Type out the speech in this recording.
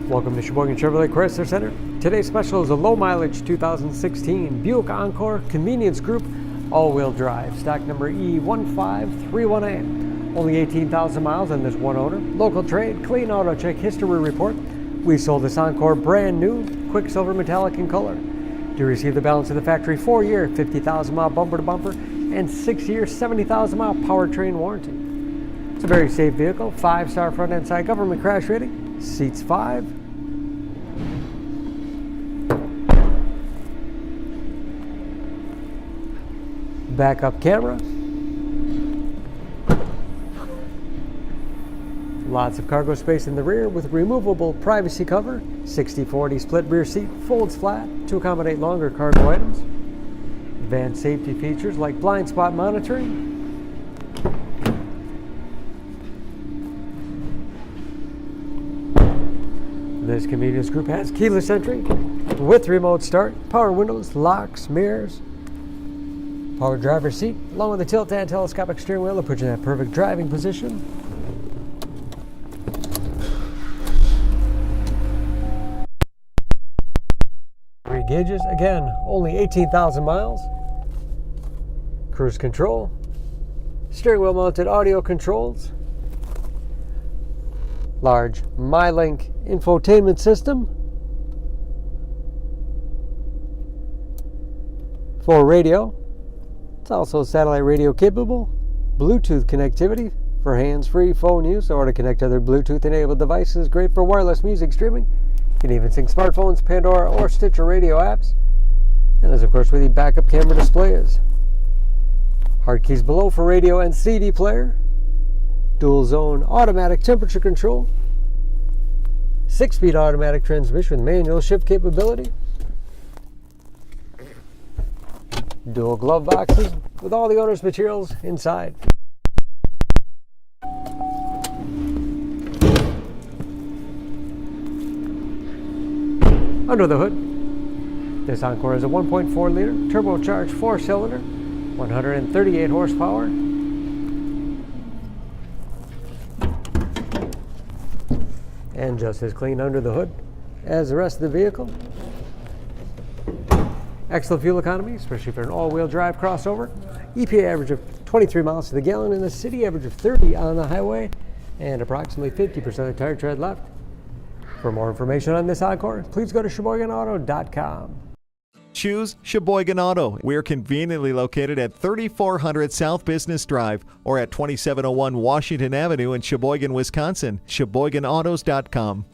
Welcome to Sheboygan Chevrolet Chrysler Center. Today's special is a low mileage 2016 Buick Encore Convenience Group all-wheel drive, stock number E15318. Only 18,000 miles and there's one owner. Local trade, clean auto check history report. We sold this Encore brand new, Quicksilver metallic in color. To receive the balance of the factory 4-year, 50,000 mile bumper to bumper and 6-year, 70,000 mile powertrain warranty. It's a very safe vehicle, 5-star front and side government crash rating. Seats 5. Backup camera. Lots of cargo space in the rear with removable privacy cover. 60/40 split rear seat, folds flat to accommodate longer cargo items. Advanced safety features like blind spot monitoring. This convenience group has keyless entry with remote start, power windows, locks, mirrors, power driver's seat, along with the tilt and telescopic steering wheel to put you in that perfect driving position. Three gauges, again, only 18,000 miles. Cruise control, steering wheel mounted audio controls, large MyLink infotainment system, 4 radio. It's also satellite radio capable, Bluetooth connectivity for hands-free phone use or to connect other Bluetooth-enabled devices. Great for wireless music streaming. You can even sync smartphones, Pandora, or Stitcher radio apps. And as of course where the backup camera display is. Hard keys below for radio and CD player. Dual zone automatic temperature control. 6-speed automatic transmission with manual shift capability. Dual glove boxes with all the owner's materials inside. Under the hood, this Encore is a 1.4 liter turbocharged 4-cylinder, 138 horsepower. And just as clean under the hood as the rest of the vehicle. Excellent fuel economy, especially for an all-wheel drive crossover. EPA average of 23 miles to the gallon in the city, average of 30 on the highway, and approximately 50% of the tire tread left. For more information on this Encore, please go to SheboyganAuto.com. Choose Sheboygan Auto. We're conveniently located at 3400 South Business Drive or at 2701 Washington Avenue in Sheboygan, Wisconsin. SheboyganAutos.com.